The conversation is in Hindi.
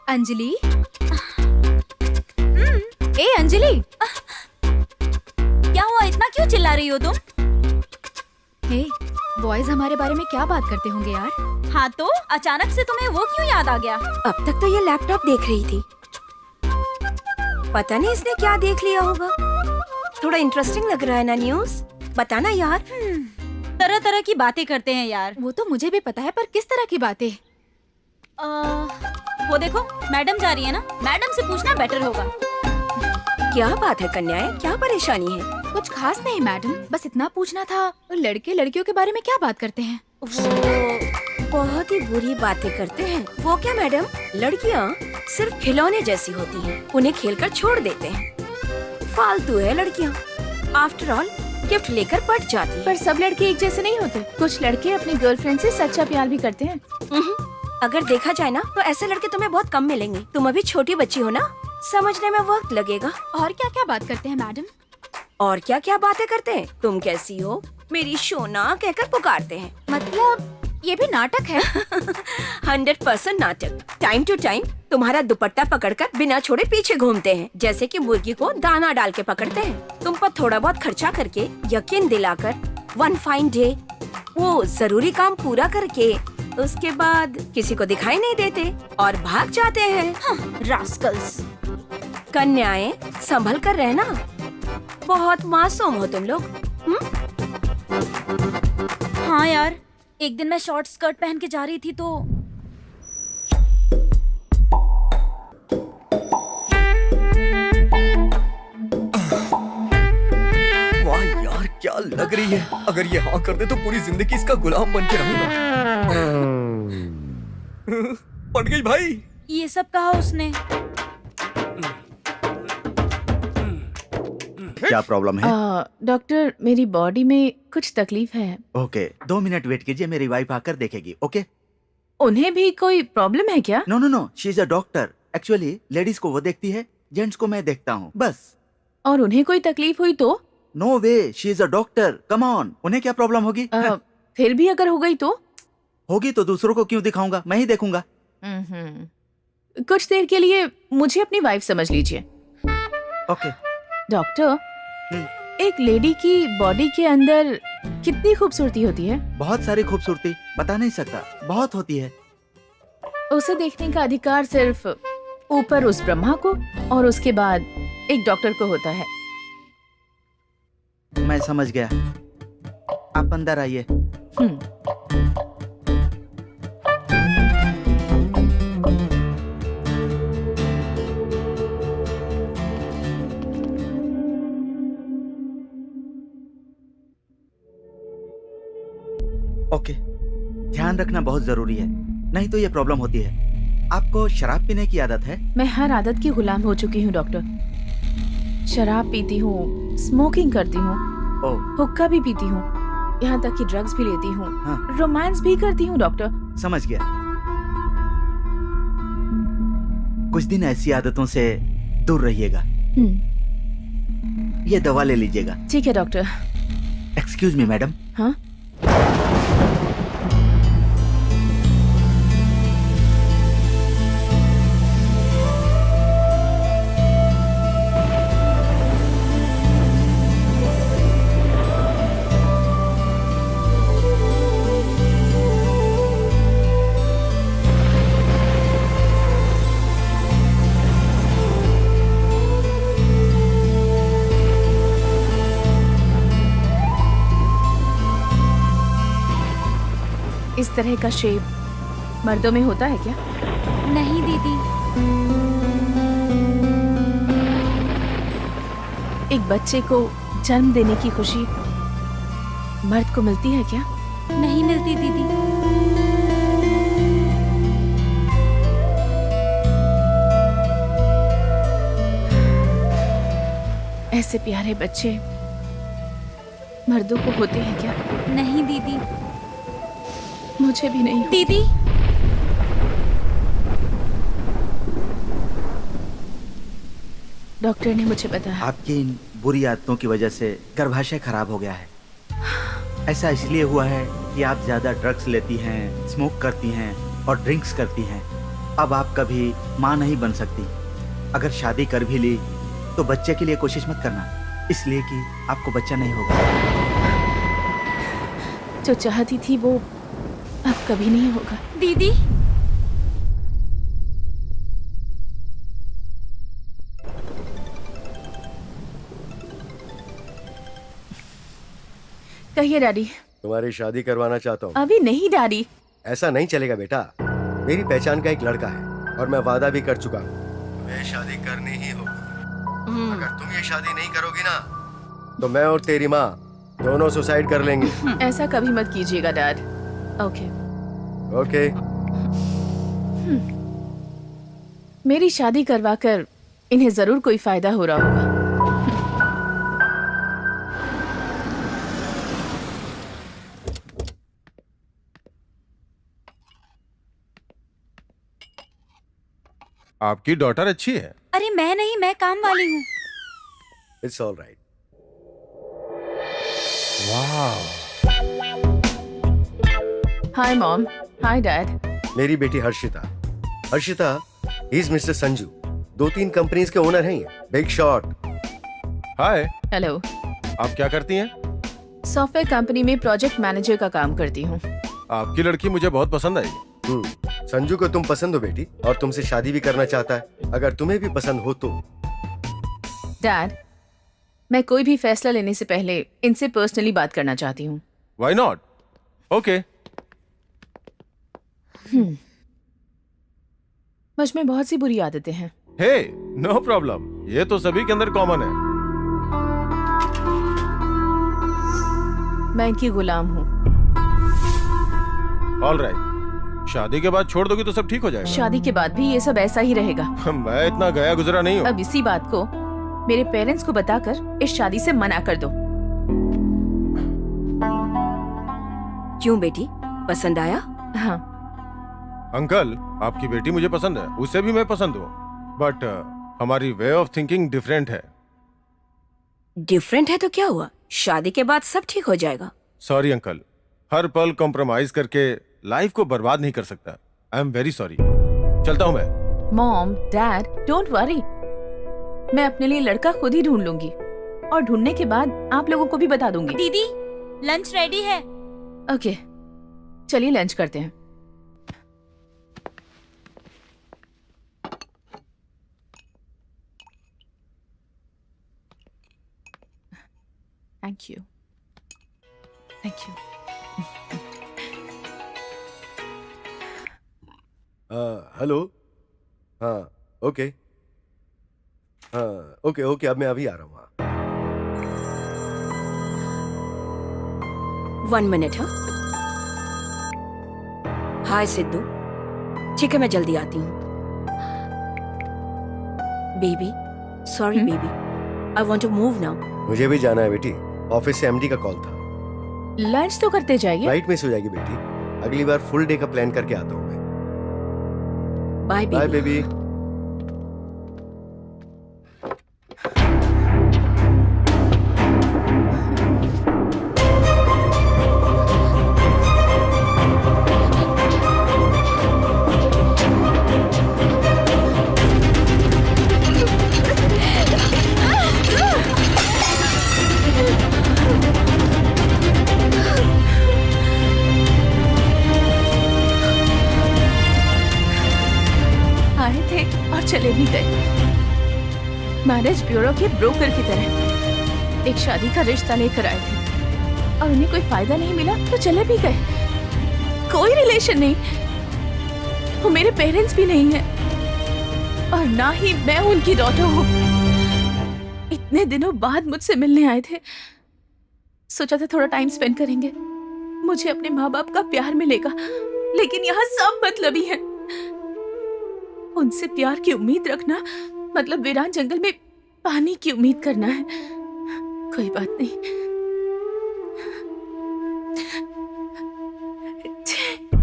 अंजलि। ए अंजलि, क्या हुआ, इतना क्यों चिल्ला रही हो तुम? हे, बॉयज हमारे बारे में क्या बात करते होंगे यार? हाँ तो अचानक से तुम्हें वो क्यों याद आ गया? अब तक तो ये लैपटॉप देख रही थी, पता नहीं इसने क्या देख लिया होगा। थोड़ा इंटरेस्टिंग लग रहा है ना न्यूज़? बताना यार। तरह तरह की बातें करते हैं यार। वो तो मुझे भी पता है, पर किस तरह की बातें? वो देखो मैडम जा रही है ना, मैडम से पूछना बेटर होगा। क्या बात है कन्याएं, क्या परेशानी है? कुछ खास नहीं मैडम, बस इतना पूछना था, लड़के लड़कियों के बारे में क्या बात करते हैं? वो बहुत ही बुरी बातें करते हैं। वो क्या मैडम, लड़कियाँ सिर्फ खिलौने जैसी होती हैं, उन्हें खेलकर छोड़ देते हैं। फालतू है लड़कियाँ। आफ्टर ऑल गिफ्ट लेकर पट जाती है। पर सब लड़के एक जैसे नहीं होते, कुछ लड़के अपनी गर्लफ्रेंड से सच्चा प्यार भी करते हैं। अगर देखा जाए ना तो ऐसे लड़के तुम्हें बहुत कम मिलेंगे। तुम अभी छोटी बच्ची हो ना, समझने में वक्त लगेगा। और क्या क्या बात करते हैं मैडम? और क्या क्या बातें करते हैं? तुम कैसी हो मेरी सोना कहकर पुकारते हैं। मतलब ये भी नाटक है? 100% नाटक। टाइम टू टाइम तुम्हारा दुपट्टा पकड़कर बिना छोड़े पीछे घूमते हैं, जैसे कि मुर्गी को दाना डाल के पकड़ते हैं। तुम पर थोड़ा बहुत खर्चा करके यकीन दिलाकर वन फाइन डे वो जरूरी काम पूरा करके उसके बाद किसी को दिखाई नहीं देते और भाग जाते हैं। रास्कल्स। कन्याएं संभल कर रहना, बहुत मासूम हो तुम लोग। हाँ यार, एक दिन मैं शॉर्ट स्कर्ट पहन के जा रही थी तो वाह यार क्या लग रही है। अगर ये हाँ कर दे तो पूरी जिंदगी इसका गुलाम बन के रहूंगा। पट गई भाई। ये सब कहा उसने। क्या प्रॉब्लम है? डॉक्टर, मेरी बॉडी में कुछ तकलीफ है। ओके, 2 मिनट वेट कीजिए, मेरी वाइफ आकर देखेगी। ओके? उन्हें भी कोई प्रॉब्लम है क्या? No no no, she is a doctor. Actually ladies को वो देखती है, जेंट्स को मैं देखता हूँ, बस। और उन्हें कोई तकलीफ हुई तो? No way, she is a doctor. Come on, उन्हें क्या प्रॉब्लम होगी? फिर भी अगर हो गई तो? होगी तो दूसरों को क्यों दिखाऊंगा, मैं ही देखूंगा। कुछ देर के लिए मुझे अपनी वाइफ समझ लीजिए। ओके। डॉक्टर, एक लेडी की बॉडी के अंदर कितनी खूबसूरती होती है? बहुत सारी खूबसूरती, बता नहीं सकता, बहुत होती है। उसे देखने का अधिकार सिर्फ ऊपर उस ब्रह्मा को और उसके बाद एक डॉक्टर को होता है। मैं समझ गया, आप अंदर आइए। ओके, ध्यान रखना बहुत जरूरी है, नहीं तो ये प्रॉब्लम होती है। आपको शराब पीने की आदत है? मैं हर आदत की गुलाम हो चुकी हूँ डॉक्टर। शराब पीती हूँ, स्मोकिंग करती हूँ, हुक्का भी पीती हूँ, यहाँ तक कि ड्रग्स भी लेती हूँ, हाँ। रोमांस भी करती हूँ डॉक्टर। समझ गया। कुछ दिन ऐसी आदतों से दूर रहिएगा। ये दवा ले लीजिएगा। ठीक है डॉक्टर। Excuse me madam. हाँ? इस तरह का शेप मर्दों में होता है क्या? नहीं दीदी। एक बच्चे को जन्म देने की खुशी मर्द को मिलती है क्या? नहीं मिलती दीदी। ऐसे प्यारे बच्चे मर्दों को होते हैं क्या? नहीं दीदी। मुझे भी नहीं। दीदी, डॉक्टर ने मुझे बताया आपकी इन बुरी आदतों की वजह से गर्भाशय खराब हो गया है। ऐसा इसलिए हुआ है कि आप ज्यादा ड्रग्स लेती हैं, स्मोक करती हैं और ड्रिंक्स करती हैं अब आप कभी माँ नहीं बन सकती। अगर शादी कर भी ली तो बच्चे के लिए कोशिश मत करना, इसलिए कि आपको बच्चा नहीं होगा। जो चाहती थी वो अब कभी नहीं होगा। दीदी, कहिए डैडी। तुम्हारी शादी करवाना चाहता हूँ। अभी नहीं डैडी। ऐसा नहीं चलेगा बेटा, मेरी पहचान का एक लड़का है और मैं वादा भी कर चुका हूँ, तुम्हें शादी करनी ही होगी। अगर तुम ये शादी नहीं करोगी ना तो मैं और तेरी माँ दोनों सुसाइड कर लेंगे। ऐसा कभी मत कीजिएगा डैड। Okay okay. मेरी शादी करवाकर इन्हें जरूर कोई फायदा हो रहा होगा। आपकी डॉटर अच्छी है। अरे मैं नहीं, मैं काम वाली हूँ। It's all right. Hi mom. Hi dad. मेरी बेटी Harshita. Harshita is mister Sanju, 2-3 companies के ओनर हैं ये। Big shot. Hi, hello. आप क्या करती हैं? सॉफ्टवेयर कंपनी में प्रोजेक्ट मैनेजर का काम करती हूँ। आपकी लड़की मुझे बहुत पसंद आई। संजू को तुम पसंद हो बेटी, और तुमसे शादी भी करना चाहता है। अगर तुम्हें भी पसंद हो तो। डैड, मैं कोई भी फैसला लेने से पहले इनसे पर्सनली बात करना चाहती हूँ। Why not? ओके। मुझ में बहुत सी बुरी आदतें हैं। हे, नो प्रॉब्लम, ये तो सभी के अंदर कॉमन है। मैं इनकी गुलाम हूँ। ऑल राइट, शादी के बाद छोड़ दोगी तो सब ठीक हो जाएगा। शादी के बाद भी ये सब ऐसा ही रहेगा। मैं इतना गया गुजरा नहीं हूँ। अब इसी बात को मेरे पेरेंट्स को बताकर इस शादी से मना कर दो। क्यों बेटी, पसंद आया? हाँ। अंकल, आपकी बेटी मुझे पसंद है, उसे भी मैं पसंद हूँ, बट हमारी वे ऑफ थिंकिंग डिफरेंट है। डिफरेंट है तो क्या हुआ, शादी के बाद सब ठीक हो जाएगा। सॉरी अंकल, हर पल कॉम्प्रोमाइज करके लाइफ को बर्बाद नहीं कर सकता। I am very sorry. चलता हूँ मैं। मॉम, डैड, डोंट वरी, मैं अपने लिए लड़का खुद ही ढूंढ लूंगी और ढूंढने के बाद आप लोगों को भी बता दूंगी। दीदी, लंच रेडी है। ओके, चलिए लंच करते हैं। Thank you. Thank you. Hello. हाँ, ओके। हाँ, ओके ओके, अब मैं अभी आ रहा हूँ। 1 मिनट। हाँ हाय सिद्धू, ठीक है मैं जल्दी आती हूँ। Baby, sorry baby, I want to move now. मुझे भी जाना है बेटी, ऑफिस से एमडी का कॉल था। लंच तो करते जाइए। फ्लाइट मिस हो जाएगी बेटी, अगली बार फुल डे का प्लान करके आता हूँ मैं। Bye bye baby. आए थे और चले भी गए। मैरिज ब्यूरो के ब्रोकर की तरह एक शादी का रिश्ता लेकर आए थे और उन्हें कोई फायदा नहीं मिला तो चले भी गए। कोई रिलेशन नहीं, वो मेरे पेरेंट्स भी नहीं है और ना ही मैं उनकी डॉटर हूँ। इतने दिनों बाद मुझसे मिलने आए थे, सोचा था थोड़ा टाइम स्पेंड करेंगे, मुझे अपने माँ बाप का प्यार मिलेगा, लेकिन यहाँ सब मतलबी है। उनसे प्यार की उम्मीद रखना मतलब वीरान जंगल में पानी की उम्मीद करना है। कोई बात नहीं,